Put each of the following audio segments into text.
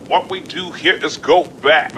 What we do here is go back.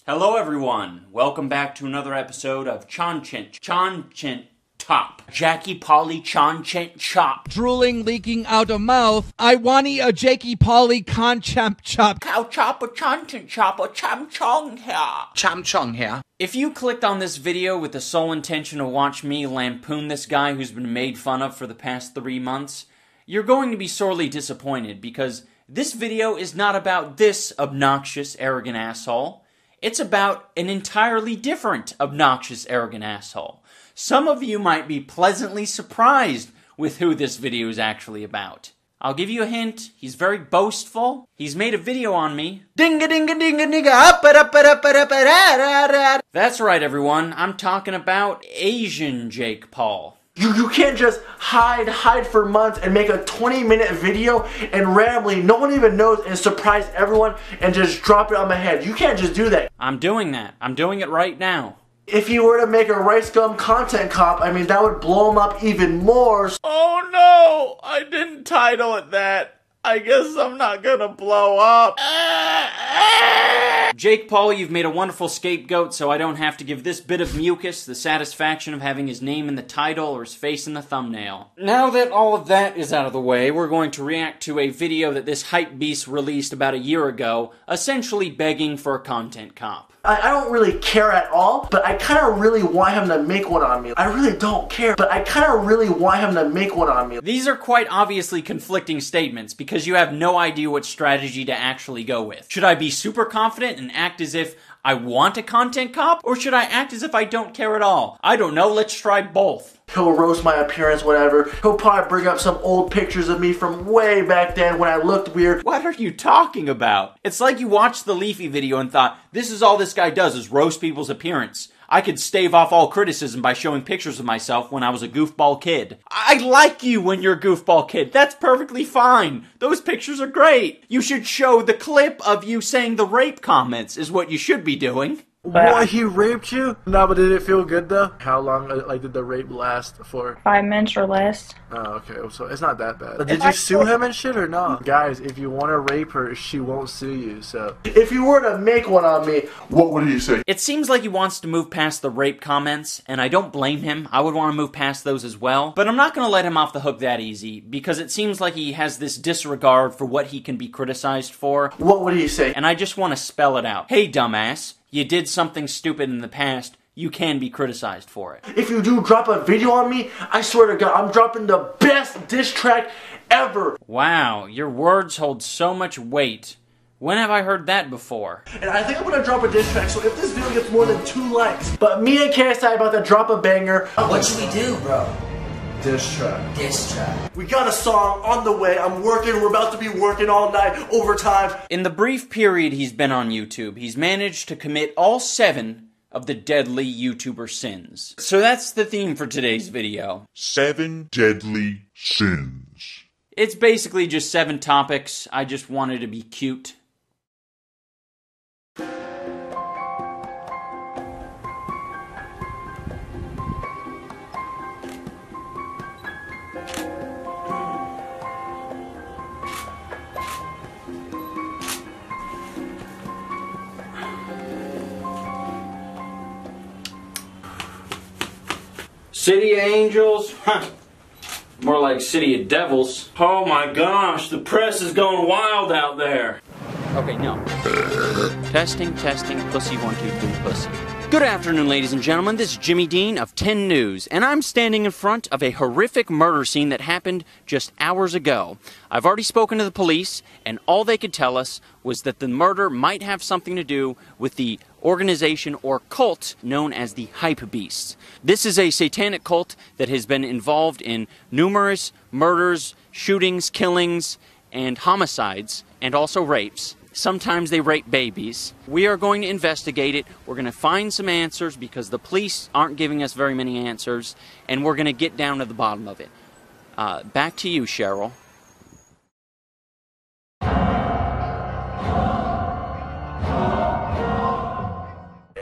Hello everyone, welcome back to another episode of Chonchent Top. Jackie Polly Chonchent Chop. Drooling, leaking out of mouth. I wanty a Jakey Polly Conchemp Chop. Cow chop a Chonchent Chop a Cham Chong here. Cham Chong here. If you clicked on this video with the sole intention to watch me lampoon this guy who's been made fun of for the past 3 months, you're going to be sorely disappointed because this video is not about this obnoxious, arrogant asshole. It's about an entirely different obnoxious, arrogant asshole. Some of you might be pleasantly surprised with who this video is actually about. I'll give you a hint. He's very boastful. He's made a video on me. That's right, everyone. I'm talking about Asian Jake Paul. You can't just hide for months and make a 20-minute video and randomly, no one even knows, and surprise everyone and just drop it on my head. You can't just do that. I'm doing that. I'm doing it right now. If you were to make a Rice Gum content cop, I mean, that would blow him up even more. Oh no! I didn't title it that. I guess I'm not gonna blow up. Jake Paul, you've made a wonderful scapegoat, so I don't have to give this bit of mucus the satisfaction of having his name in the title or his face in the thumbnail. Now that all of that is out of the way, we're going to react to a video that this hype beast released about a year ago, essentially begging for a content cop. I don't really care at all, but I kind of really want him to make one on me. I really don't care, but I kind of really want him to make one on me. These are quite obviously conflicting statements because you have no idea what strategy to actually go with. Should I be super confident and act as if I want a content cop, or should I act as if I don't care at all? I don't know, let's try both. He'll roast my appearance, whatever. He'll probably bring up some old pictures of me from way back then when I looked weird. What are you talking about? It's like you watched the Leafy video and thought, this is all this guy does is roast people's appearance. I could stave off all criticism by showing pictures of myself when I was a goofball kid. I like you when you're a goofball kid. That's perfectly fine. Those pictures are great. You should show the clip of you saying the rape comments is what you should be doing. What, he raped you? No, but did it feel good though? How long did the rape last for? 5 minutes or less. Oh, okay, so it's not that bad. Did you sue him and shit or no? Guys, if you want to rape her, she won't sue you, so. If you were to make one on me, what would he say? It seems like he wants to move past the rape comments, and I don't blame him. I would want to move past those as well. But I'm not going to let him off the hook that easy, because it seems like he has this disregard for what he can be criticized for. What would he say? And I just want to spell it out. Hey, dumbass. You did something stupid in the past, you can be criticized for it. If you do drop a video on me, I swear to God, I'm dropping the best diss track ever. Wow, your words hold so much weight. When have I heard that before? And I think I'm gonna drop a diss track, so if this video gets more than 2 likes, but me and KSI about to drop a banger. What should we do, bro? Diss track. Diss track. We got a song on the way. I'm working. We're about to be working all night, overtime. In the brief period he's been on YouTube, he's managed to commit all 7 of the deadly YouTuber sins. So that's the theme for today's video. 7 deadly sins. It's basically just 7 topics. I just wanted to be cute. City of Angels? Huh. More like City of Devils. Oh my gosh, the press is going wild out there. Okay, no. Testing, pussy 1, 2, 3, pussy. Good afternoon, ladies and gentlemen. This is Jimmy Dean of 10 News, and I'm standing in front of a horrific murder scene that happened just hours ago. I've already spoken to the police, and all they could tell us was that the murder might have something to do with the organization or cult known as the Hype Beasts. This is a satanic cult that has been involved in numerous murders, shootings, killings, and homicides, and also rapes. Sometimes they rape babies. We are going to investigate it. We're going to find some answers because the police aren't giving us very many answers, and we're going to get down to the bottom of it. Back to you, Cheryl.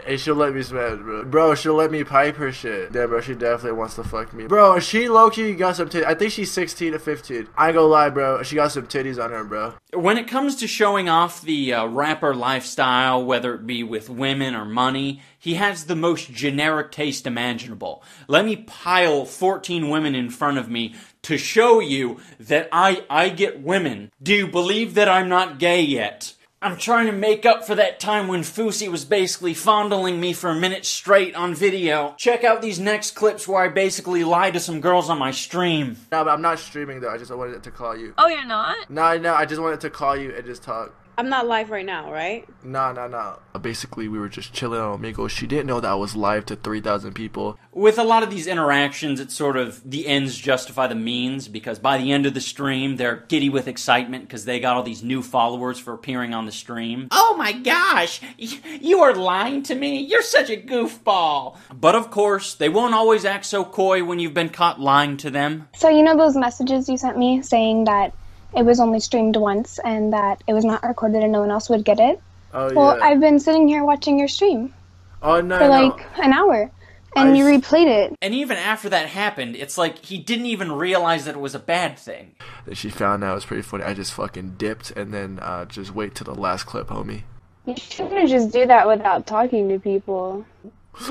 Hey, she'll let me smash, bro. Bro, she'll let me pipe her shit. Yeah, bro, she definitely wants to fuck me. Bro, she low-key got some titties. I think she's 16 to 15. I ain't gonna lie, bro. She got some titties on her, bro. When it comes to showing off the rapper lifestyle, whether it be with women or money, he has the most generic taste imaginable. Let me pile 14 women in front of me to show you that I get women. Do you believe that I'm not gay yet? I'm trying to make up for that time when Fousey was basically fondling me for a minute straight on video. Check out these next clips where I basically lie to some girls on my stream. No, but I'm not streaming though. I just wanted to call you. Oh, you're not? No, I just wanted to call you and just talk. I'm not live right now, right? No. Basically, we were just chilling on Omegle. She didn't know that I was live to 3,000 people. With a lot of these interactions, it's sort of the ends justify the means, because by the end of the stream, they're giddy with excitement because they got all these new followers for appearing on the stream. Oh my gosh, you are lying to me? You're such a goofball. But of course, they won't always act so coy when you've been caught lying to them. So you know those messages you sent me saying that it was only streamed once and that it was not recorded and no one else would get it? Oh, well, yeah. I've been sitting here watching your stream for an hour, and you replayed it. And even after that happened, it's like he didn't even realize that it was a bad thing. She found out it was pretty funny. I just fucking dipped and then just wait till the last clip, homie. You shouldn't just do that without talking to people.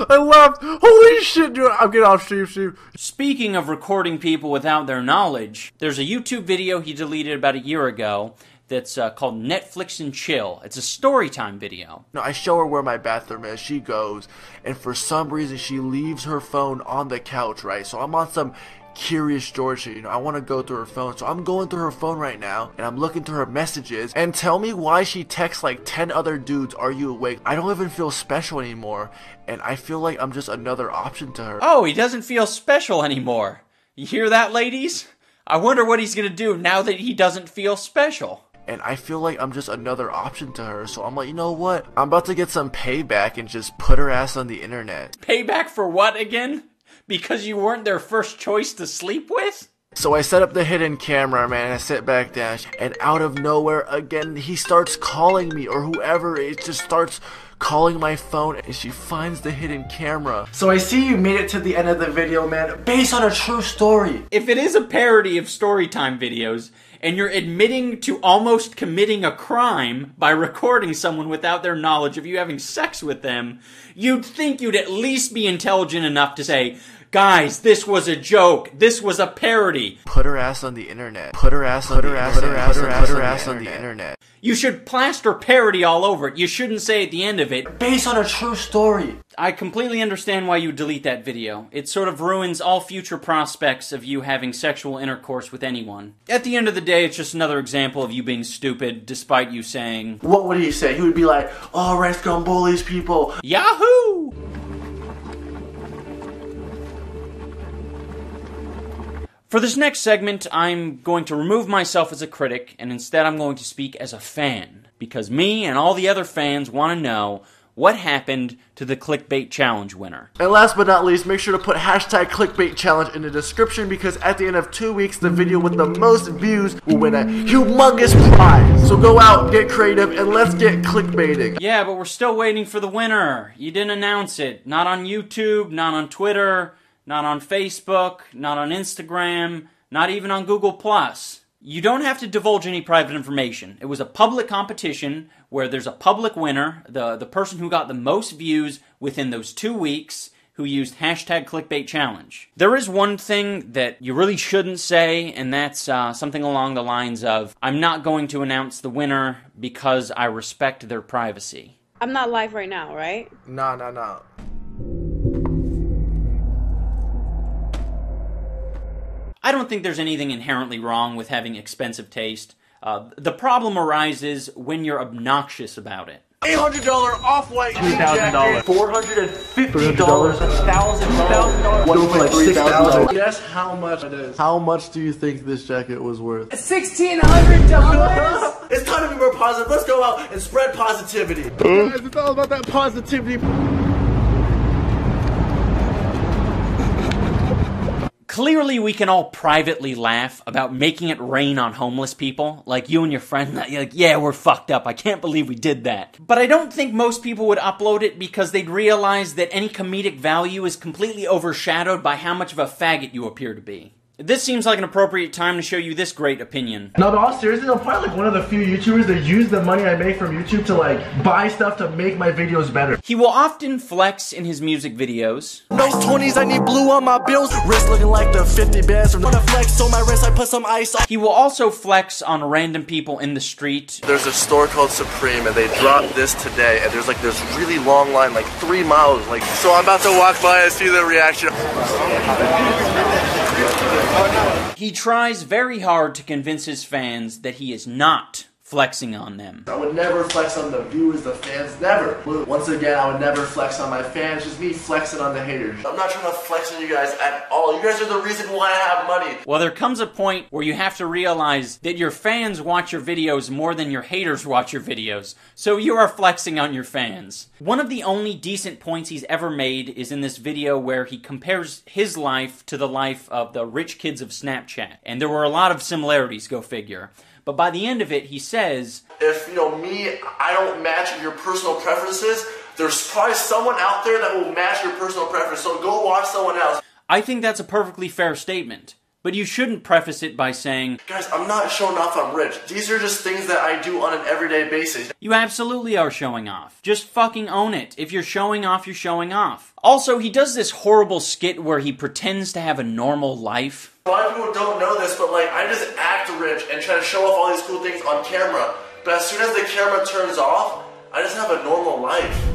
I left! Holy shit, dude! I'm getting off stream. Speaking of recording people without their knowledge, there's a YouTube video he deleted about a year ago that's called Netflix and Chill. It's a story time video. No, I show her where my bathroom is. She goes, and for some reason she leaves her phone on the couch, right? So I'm on some Curious George shit, you know, I want to go through her phone. So I'm going through her phone right now, and I'm looking through her messages, and tell me why she texts like 10 other dudes, "Are you awake?" I don't even feel special anymore, and I feel like I'm just another option to her. Oh, he doesn't feel special anymore. You hear that, ladies? I wonder what he's gonna do now that he doesn't feel special. And I feel like I'm just another option to her, so I'm like, you know what? I'm about to get some payback and just put her ass on the internet. Payback for what again? Because you weren't their first choice to sleep with? So I set up the hidden camera, man, and I sit back down, and out of nowhere, again, he starts calling me, or whoever, it just starts calling my phone, and she finds the hidden camera. So I see you made it to the end of the video, man, based on a true story. If it is a parody of Storytime videos, and you're admitting to almost committing a crime by recording someone without their knowledge of you having sex with them, you'd think you'd at least be intelligent enough to say, guys, this was a joke. This was a parody. Put her ass on the internet. Put her ass on the internet. You should plaster parody all over it. You shouldn't say at the end of it, based on a true story. I completely understand why you delete that video. It sort of ruins all future prospects of you having sexual intercourse with anyone. At the end of the day, it's just another example of you being stupid, despite you saying... What would he say? He would be like, oh, Rent's gonna bully these people. Yahoo! For this next segment, I'm going to remove myself as a critic, and instead I'm going to speak as a fan. Because me and all the other fans want to know what happened to the Clickbait Challenge winner. And last but not least, make sure to put hashtag Clickbait Challenge in the description, because at the end of 2 weeks, the video with the most views will win a humongous prize. So go out, get creative, and let's get clickbaiting. Yeah, but we're still waiting for the winner. You didn't announce it. Not on YouTube, not on Twitter, not on Facebook, not on Instagram, not even on Google+. You don't have to divulge any private information. It was a public competition where there's a public winner, the person who got the most views within those 2 weeks, who used hashtag Clickbait Challenge. There is one thing that you really shouldn't say, and that's something along the lines of, I'm not going to announce the winner because I respect their privacy. I'm not live right now, right? No. I don't think there's anything inherently wrong with having expensive taste. The problem arises when you're obnoxious about it. $800 off-white $2,000. $450. $1,000. Go for like $6,000. Guess how much it is. How much do you think this jacket was worth? $1,600. It's time to be more positive. Let's go out and spread positivity. Guys, it's all about that positivity. Clearly, we can all privately laugh about making it rain on homeless people. Like you and your friend, you're like, yeah, we're fucked up. I can't believe we did that. But I don't think most people would upload it because they'd realize that any comedic value is completely overshadowed by how much of a faggot you appear to be. This seems like an appropriate time to show you this great opinion. No, but all seriously, I'm probably like one of the few YouTubers that use the money I make from YouTube to like buy stuff to make my videos better. He will often flex in his music videos. Those 20s, I need blue on my bills. Wrist looking like the 50 bands from the flex on my wrist. I put some ice on. He will also flex on random people in the street. There's a store called Supreme and they dropped this today and there's like this really long line, like 3 miles. Like, so I'm about to walk by and see the reaction. He tries very hard to convince his fans that he is not flexing on them. I would never flex on the viewers, the fans, never. Once again, I would never flex on my fans, just me flexing on the haters. I'm not trying to flex on you guys at all. You guys are the reason why I have money. Well, there comes a point where you have to realize that your fans watch your videos more than your haters watch your videos, so you are flexing on your fans. One of the only decent points he's ever made is in this video where he compares his life to the life of the rich kids of Snapchat, and there were a lot of similarities, go figure. But by the end of it, he says, if, me, I don't match your personal preferences, there's probably someone out there that will match your personal preference, so go watch someone else. I think that's a perfectly fair statement. But you shouldn't preface it by saying, guys, I'm not showing off I'm rich. These are just things that I do on an everyday basis. You absolutely are showing off. Just fucking own it. If you're showing off, you're showing off. Also, he does this horrible skit where he pretends to have a normal life. A lot of people don't know this, but I just act rich and try to show off all these cool things on camera. But as soon as the camera turns off, I just have a normal life.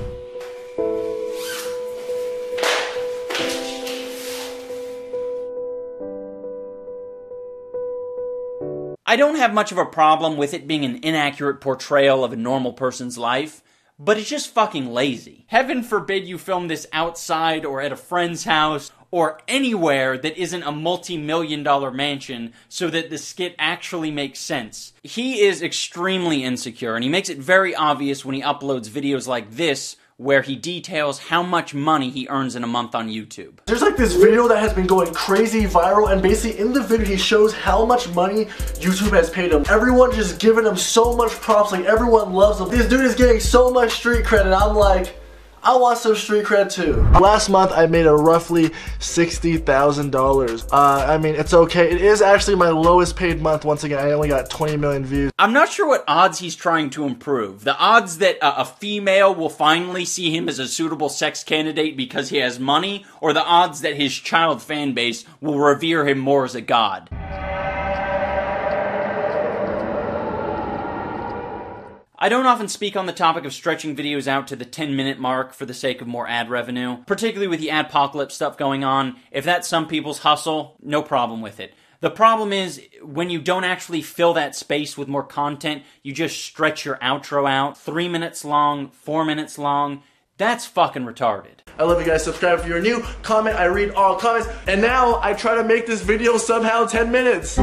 I don't have much of a problem with it being an inaccurate portrayal of a normal person's life, but it's just fucking lazy. Heaven forbid you film this outside or at a friend's house or anywhere that isn't a multi-million-dollar mansion so that the skit actually makes sense. He is extremely insecure, and he makes it very obvious when he uploads videos like this where he details how much money he earns in a month on YouTube. There's this video that has been going crazy viral, and basically in the video he shows how much money YouTube has paid him. Everyone just giving him so much props, everyone loves him. This dude is getting so much street cred, and I'm like, I want some street cred too. Last month I made a roughly $60,000. I mean, it's okay. It is actually my lowest paid month. Once again, I only got 20 million views. I'm not sure what odds he's trying to improve. The odds that a female will finally see him as a suitable sex candidate because he has money, or the odds that his child fan base will revere him more as a god. I don't often speak on the topic of stretching videos out to the 10-minute mark for the sake of more ad revenue, particularly with the adpocalypse stuff going on. If that's some people's hustle, no problem with it. The problem is, when you don't actually fill that space with more content, you just stretch your outro out, 3 minutes long, 4 minutes long. That's fucking retarded. I love you guys. Subscribe if you're new. Comment, I read all comments. And now, I try to make this video somehow 10 minutes.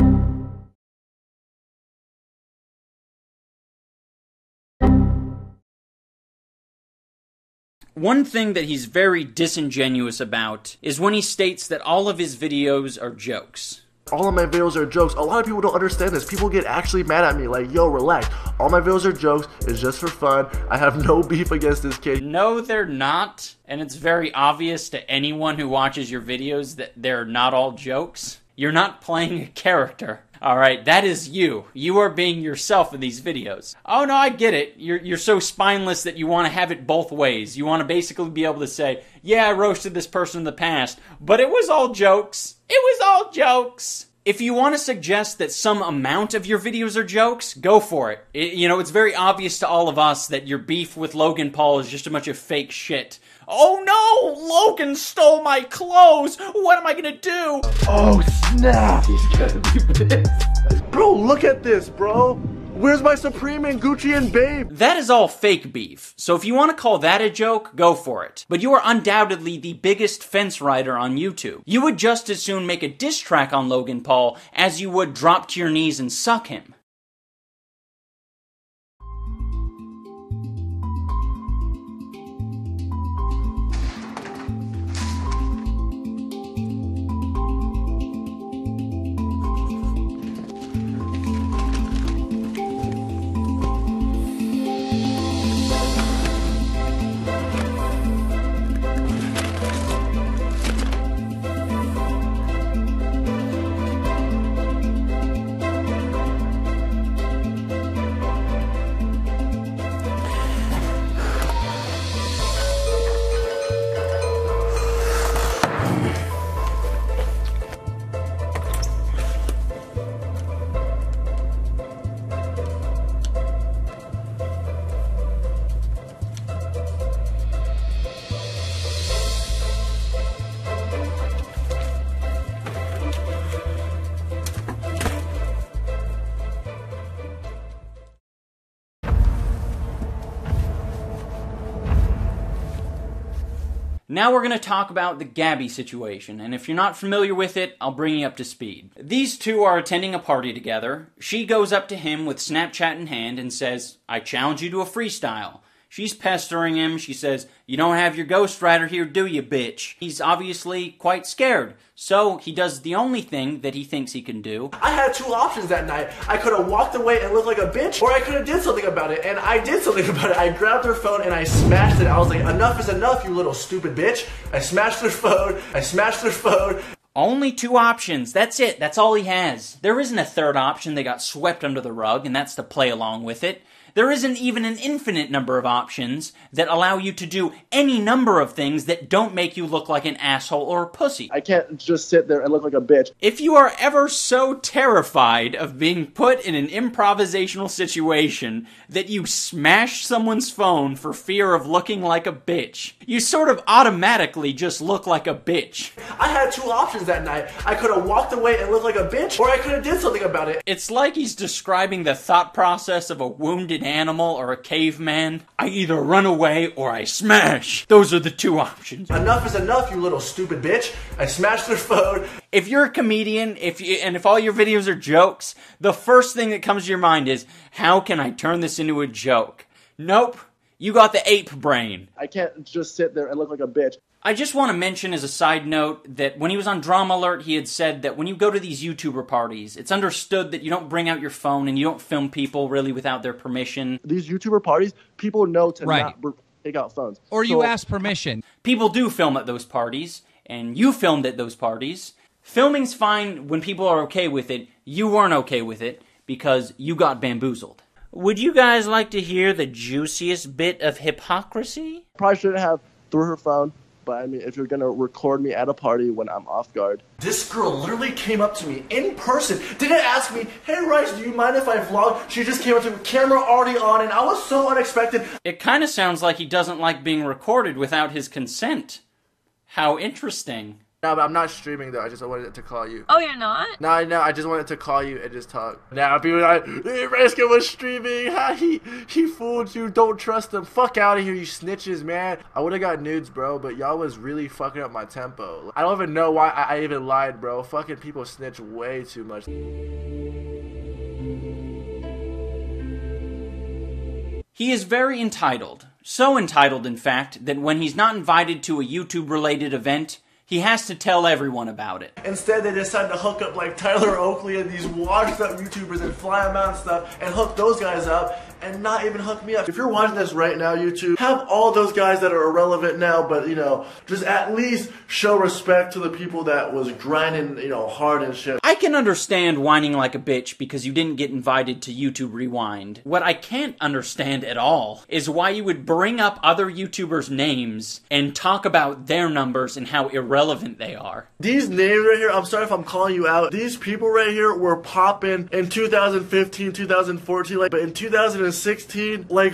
One thing that he's very disingenuous about is when he states that all of his videos are jokes. All of my videos are jokes. A lot of people don't understand this. People get actually mad at me like, yo, relax. All my videos are jokes. It's just for fun. I have no beef against this kid. No, they're not. And it's very obvious to anyone who watches your videos that they're not all jokes. You're not playing a character. Alright, that is you. You are being yourself in these videos. Oh no, I get it. You're so spineless that you want to have it both ways. You want to basically be able to say, yeah, I roasted this person in the past, but it was all jokes. It was all jokes. If you want to suggest that some amount of your videos are jokes, go for it. It's very obvious to all of us that your beef with Logan Paul is just a bunch of fake shit. Oh no! Logan stole my clothes! What am I gonna do? Oh snap! He's gonna be pissed. Bro, look at this, bro. Where's my Supreme and Gucci and Babe? That is all fake beef, so if you want to call that a joke, go for it. But you are undoubtedly the biggest fence rider on YouTube. You would just as soon make a diss track on Logan Paul as you would drop to your knees and suck him. Now we're going to talk about the Gabby situation, and if you're not familiar with it, I'll bring you up to speed. These two are attending a party together. She goes up to him with Snapchat in hand and says, "I challenge you to a freestyle." She's pestering him. She says, "You don't have your ghostwriter here, do you, bitch?" He's obviously quite scared, so he does the only thing that he thinks he can do. I had two options that night. I could have walked away and looked like a bitch, or I could have did something about it, and I did something about it. I grabbed her phone and I smashed it. I was like, enough is enough, you little stupid bitch. I smashed her phone. Only two options. That's it. That's all he has. There isn't a third option that got swept under the rug, and that's to play along with it. There isn't even an infinite number of options that allow you to do any number of things that don't make you look like an asshole or a pussy. I can't just sit there and look like a bitch. If you are ever so terrified of being put in an improvisational situation that you smash someone's phone for fear of looking like a bitch, you sort of automatically just look like a bitch. I had two options that night. I could have walked away and looked like a bitch, or I could have did something about it. It's like he's describing the thought process of a wounded animal or a caveman. I either run away or I smash. Those are the two options. Enough is enough, you little stupid bitch. I smashed their phone. If you're a comedian, if all your videos are jokes, the first thing that comes to your mind is, how can I turn this into a joke? Nope. You got the ape brain. I can't just sit there and look like a bitch. I just want to mention as a side note that when he was on Drama Alert, he had said that when you go to these YouTuber parties, it's understood that you don't bring out your phone and you don't film people really without their permission. These YouTuber parties, people know to not take out phones. Or you ask permission. People do film at those parties, and you filmed at those parties. Filming's fine when people are okay with it. You weren't okay with it because you got bamboozled. Would you guys like to hear the juiciest bit of hypocrisy? Probably shouldn't have threw her phone. But I mean, if you're gonna record me at a party when I'm off guard. This girl literally came up to me in person. Didn't ask me, "Hey Rice, do you mind if I vlog?" She just came up to me, camera already on, and I was so unexpected. It kind of sounds like he doesn't like being recorded without his consent. How interesting. No, but I'm not streaming though. I just wanted to call you. Oh, you're not? No, I just wanted to call you and just talk. Now people are like, "Hey, Reskin was streaming. He fooled you. Don't trust him. Fuck out of here, you snitches, man." I would have got nudes, bro, but y'all was really fucking up my tempo. I don't even know why I even lied, bro. Fucking people snitch way too much. He is very entitled. So entitled, in fact, that when he's not invited to a YouTube-related event, he has to tell everyone about it. Instead, they decided to hook up like Tyler Oakley and these washed up YouTubers and fly them out and stuff and hook those guys up. and not even hook me up. If you're watching this right now, YouTube, have all those guys that are irrelevant now, but, you know, just at least show respect to the people that was grinding, you know, hard and shit. I can understand whining like a bitch because you didn't get invited to YouTube Rewind. What I can't understand at all is why you would bring up other YouTubers' names and talk about their numbers and how irrelevant they are. These names right here, I'm sorry if I'm calling you out, these people right here were popping in 2015, 2014, like, but in 2016, like,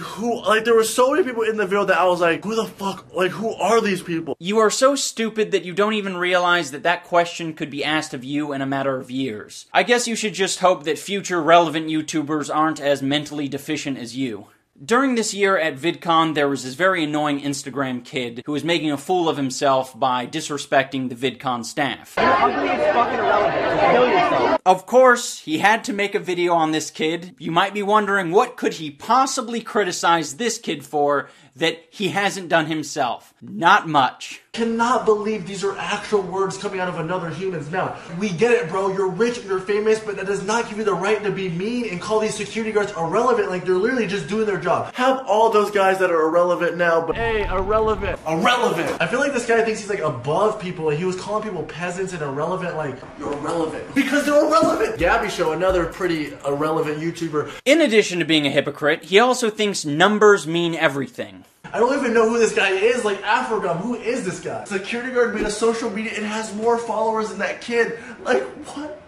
there were so many people in the video that I was like, who the fuck, like, who are these people? You are so stupid that you don't even realize that that question could be asked of you in a matter of years. I guess you should just hope that future relevant YouTubers aren't as mentally deficient as you. During this year at VidCon, there was this very annoying Instagram kid who was making a fool of himself by disrespecting the VidCon staff. You're ugly as fucking irrelevant. Just kill yourself. Of course, he had to make a video on this kid. You might be wondering, what could he possibly criticize this kid for that he hasn't done himself? Not much. Cannot believe these are actual words coming out of another human's mouth. We get it, bro. You're rich, you're famous, but that does not give you the right to be mean and call these security guards irrelevant. Like, they're literally just doing their job. Have all those guys that are irrelevant now, but hey, irrelevant. Irrelevant. I feel like this guy thinks he's like above people. Like, he was calling people peasants and irrelevant. Like, you're irrelevant because they're irrelevant. Gabby Show, another pretty irrelevant YouTuber. In addition to being a hypocrite, he also thinks numbers mean everything. I don't even know who this guy is, like Afrogum, who is this guy? Security guard made a social media and has more followers than that kid. Like, what?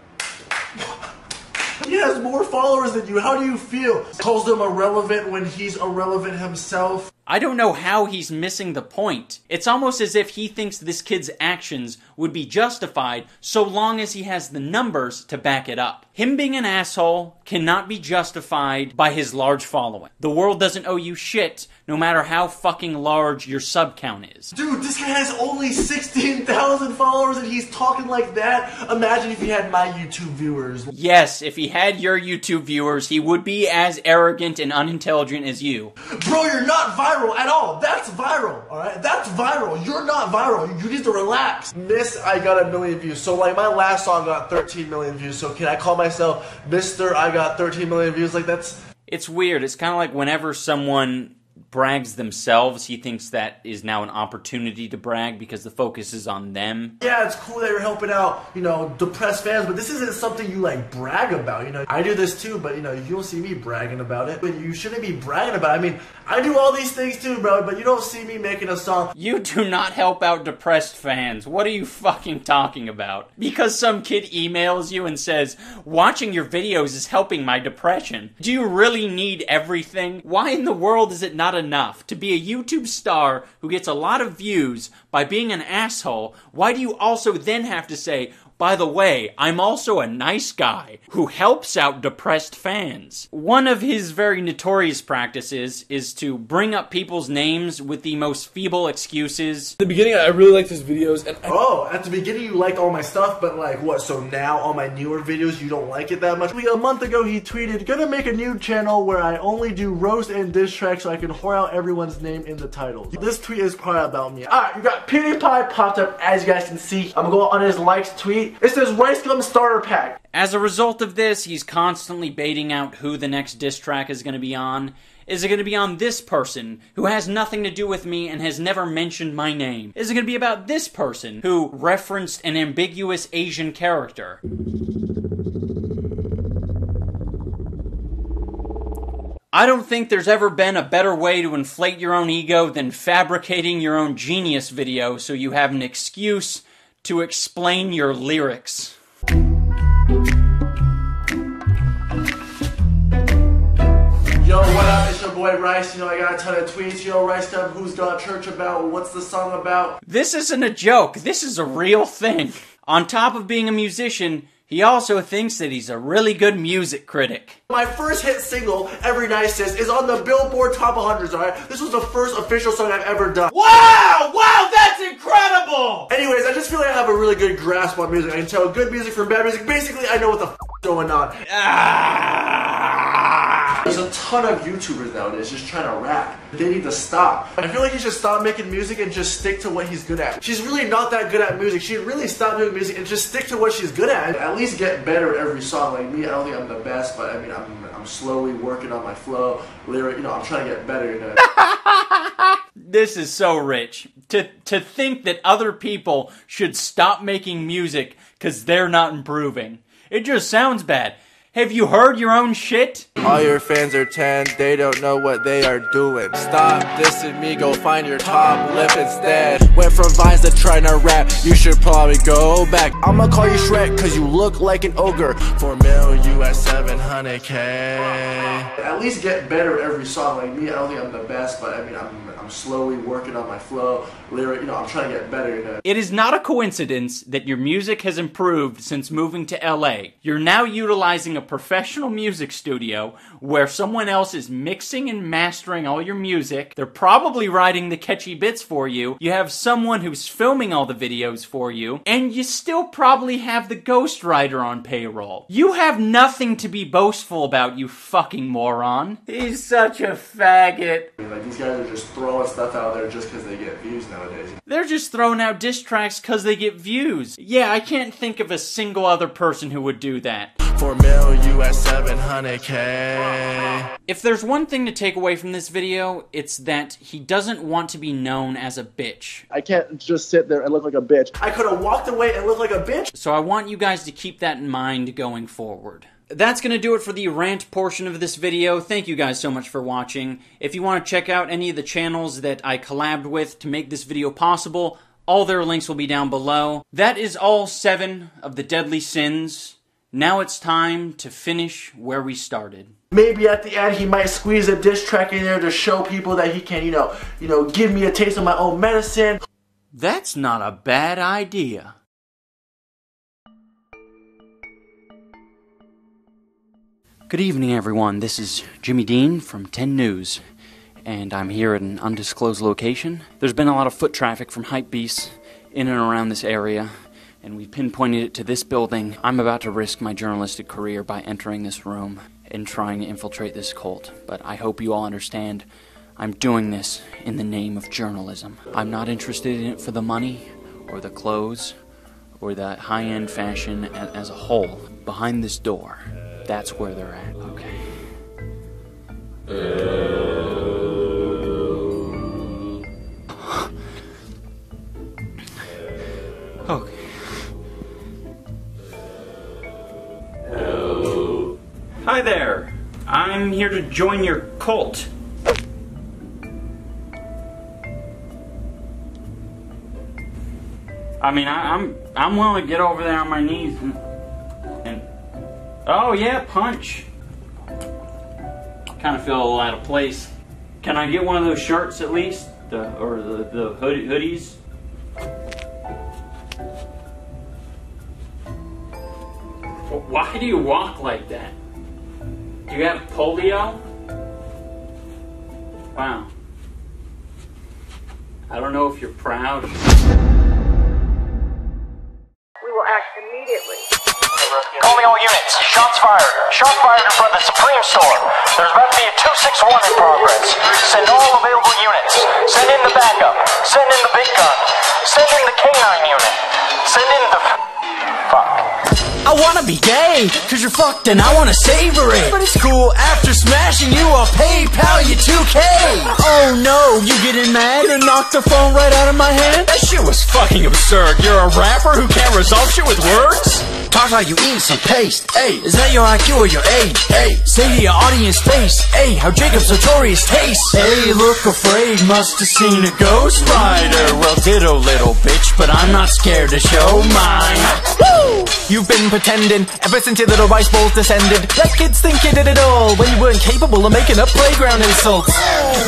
He has more followers than you, how do you feel? Calls them irrelevant when he's irrelevant himself. I don't know how he's missing the point. It's almost as if he thinks this kid's actions would be justified so long as he has the numbers to back it up. Him being an asshole cannot be justified by his large following. The world doesn't owe you shit, no matter how fucking large your sub count is. Dude, this guy has only 16,000 followers and he's talking like that. Imagine if he had my YouTube viewers. Yes, if he had your YouTube viewers, he would be as arrogant and unintelligent as you. Bro, you're not viral at all. That's viral, alright? That's viral. You're not viral. You need to relax. Miss, I got 1 million views. So, like, my last song got 13 million views. So, can I call myself Mr. I got 13 million views? Like, that's... It's weird. It's kind of like whenever someone brags themselves, he thinks that is now an opportunity to brag because the focus is on them. Yeah, it's cool that you're helping out, you know, depressed fans, but this isn't something you, like, brag about, you know. I do this too, but, you know, you don't see me bragging about it. But you shouldn't be bragging about it. I mean, I do all these things too, bro, but you don't see me making a song. You do not help out depressed fans. What are you fucking talking about? Because some kid emails you and says, watching your videos is helping my depression. Do you really need everything? Why in the world is it not enough to be a YouTube star who gets a lot of views by being an asshole? Why do you also then have to say, by the way, I'm also a nice guy who helps out depressed fans? One of his very notorious practices is to bring up people's names with the most feeble excuses. At the beginning, I really liked his videos, and oh, at the beginning you liked all my stuff, but like, what, so now all my newer videos you don't like it that much? A month ago he tweeted, gonna make a new channel where I only do roast and diss tracks so I can whore out everyone's name in the title. This tweet is probably about me. Alright, you got PewDiePie popped up, as you guys can see. I'm gonna go on his likes tweet. It says Rice Gum Starter Pack. As a result of this, he's constantly baiting out who the next diss track is going to be on. Is it going to be on this person, who has nothing to do with me and has never mentioned my name? Is it going to be about this person, who referenced an ambiguous Asian character? I don't think there's ever been a better way to inflate your own ego than fabricating your own genius video so you have an excuse to explain your lyrics. Yo, what up? It's your boy Rice. You know, I got a ton of tweets. Yo, Rice Gum, who's got church about? What's the song about? This isn't a joke. This is a real thing. On top of being a musician, he also thinks that he's a really good music critic. My first hit single, Every Night Sis, is on the Billboard Top 100s, alright? This was the first official song I've ever done. Wow! Wow, that's incredible! Anyways, I just feel like I have a really good grasp on music. I can tell good music from bad music. Basically, I know what the f*** is going on. There's a ton of YouTubers nowadays just trying to rap. They need to stop. I feel like he should stop making music and just stick to what he's good at. She's really not that good at music. She should really stop doing music and just stick to what she's good at. At least get better every song. Like me, I don't think I'm the best, but I mean, I'm slowly working on my flow, lyric. You know, I'm trying to get better. You know. This is so rich. To think that other people should stop making music because they're not improving. It just sounds bad. Have you heard your own shit? All your fans are 10, they don't know what they are doing. Stop dissing me, go find your top lip instead. Went from vines to trying to rap, you should probably go back. I'ma call you Shrek, cause you look like an ogre. $4 million US 700K. At least get better every song. Like me, I don't think I'm the best, but I mean, I'm slowly working on my flow, lyric, you know, I'm trying to get better. You know. It is not a coincidence that your music has improved since moving to LA. You're now utilizing a professional music studio where someone else is mixing and mastering all your music. They're probably writing the catchy bits for you. You have someone who's filming all the videos for you, and you still probably have the ghostwriter on payroll. You have nothing to be boastful about, you fucking moron. He's such a faggot. I mean, like, these guys are just throwing stuff out there just because they get views nowadays. They're just throwing out diss tracks because they get views. Yeah, I can't think of a single other person who would do that. $4 million US 700K. If there's one thing to take away from this video, it's that he doesn't want to be known as a bitch. I can't just sit there and look like a bitch. I could have walked away and looked like a bitch. So I want you guys to keep that in mind going forward. That's going to do it for the rant portion of this video. Thank you guys so much for watching. If you want to check out any of the channels that I collabed with to make this video possible, all their links will be down below. That is all 7 of the deadly sins. Now it's time to finish where we started. Maybe at the end he might squeeze a diss track in there to show people that he can, you know, give me a taste of my own medicine. That's not a bad idea. Good evening, everyone. This is Jimmy Dean from 10 News, and I'm here at an undisclosed location. There's been a lot of foot traffic from hypebeasts in and around this area, and we pinpointed it to this building. I'm about to risk my journalistic career by entering this room and trying to infiltrate this cult, but I hope you all understand I'm doing this in the name of journalism. I'm not interested in it for the money, or the clothes, or the high-end fashion as a whole. Behind this door, that's where they're at. Okay. Okay. Hi there. I'm here to join your cult. I mean, I'm willing to get over there on my knees and oh yeah, punch. Kind of feel a little out of place. Can I get one of those shirts at least, the hoodies? Why do you walk like that? Do you have polio? Wow. I don't know if you're proud. We will act immediately. Calling all units. Shots fired. Shots fired in front of the Supreme Store. There's about to be a 261 in progress. Send all available units. Send in the backup. Send in the big gun. Send in the K9 unit. Send in the... Fuck. I wanna be gay, cause you're fucked and I wanna savor it. But it's cool, after smashing you, I'll PayPal you 2K. Oh no, you getting mad and knocked the phone right out of my hand? That shit was fucking absurd. You're a rapper who can't resolve shit with words? Talk like you eat some paste. Hey, is that your IQ or your age? Hey, say to your audience face. Hey, how Jacob's notorious taste. Hey, look afraid, must have seen a ghost rider. Well, ditto, little bitch, but I'm not scared to show mine. Woo! You've been pretending ever since your little rice bowls descended. Let kids think you did it all when you weren't capable of making up playground insults.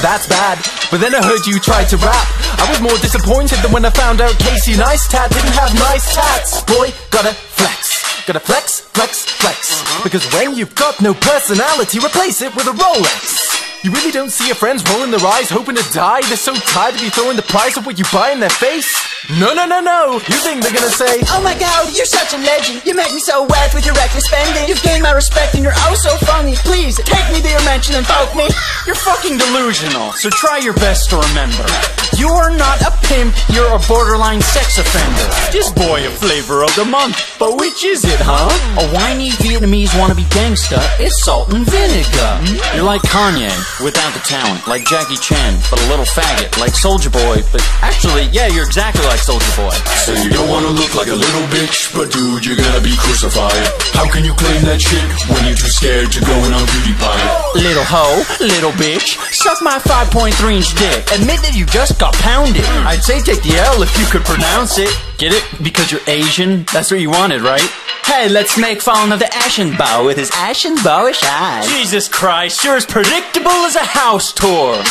That's bad, but then I heard you tried to rap. I was more disappointed than when I found out Casey Neistat didn't have nice tats. Boy, gotta flex. Gotta flex, flex, flex. Because when you've got no personality, replace it with a Rolex. You really don't see your friends rolling their eyes, hoping to die? They're so tired of you throwing the price of what you buy in their face? No, no, no, no. You think they're gonna say, oh my god, you're such a legend. You make me so wet with your reckless spending. You've gained my respect and you're oh so funny. Please, take me to your mansion and poke me. You're fucking delusional, so try your best to remember. You are not a pimp, you're a borderline sex offender. this boy a flavor of the month, but which is it, huh? A whiny Vietnamese wannabe gangsta is salt and vinegar. You're like Kanye, without the talent, like Jackie Chan, but a little faggot, like Soulja Boy, but actually, yeah, you're exactly like Soulja Boy. So you don't wanna look like a little bitch, but dude, you're gonna be crucified. How can you claim that shit when you're too scared to go in on PewDiePie? Little hoe, little bitch, suck my 5.3-inch dick. Admit that you just got pounded. I'd say take the L if you could pronounce it. Get it? Because you're Asian? That's what you wanted, right? Hey, let's make fun of the ashen bow with his ashen bowish eyes. Jesus Christ, you're as predictable as a house tour.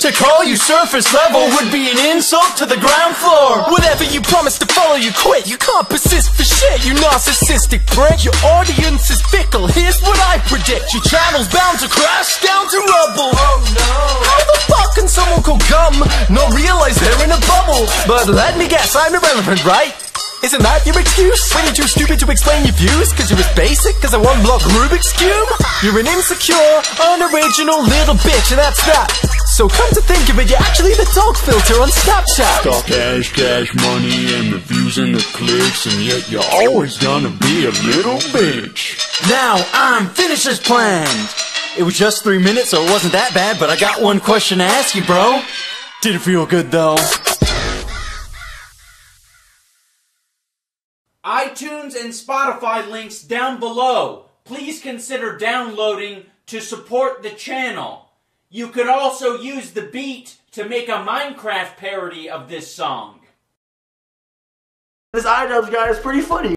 To call you surface level would be an insult to the ground floor. Whatever you promise to follow, you quit. You can't persist for shit, you narcissistic prick. Your audience is fickle, here's what I predict. Your channel's bound to crash down to rubble. Oh no. How the fuck can someone call gum not realize they're in a bubble? But let me guess, I'm irrelevant, right? Isn't that your excuse? When you're too stupid to explain your views? Cause you're as basic as a one-block Rubik's Cube? You're an insecure, unoriginal little bitch, and that's that. So come to think of it, you're actually the dog filter on Snapchat. Talk cash, cash money, and the views and the clicks, and yet you're always gonna be a little bitch. Now I'm finished as planned. It was just 3 minutes, so it wasn't that bad, but I got one question to ask you, bro. Did it feel good, though? iTunes and Spotify links down below. Please consider downloading to support the channel. You could also use the beat to make a Minecraft parody of this song. This iDubbbz guy is pretty funny.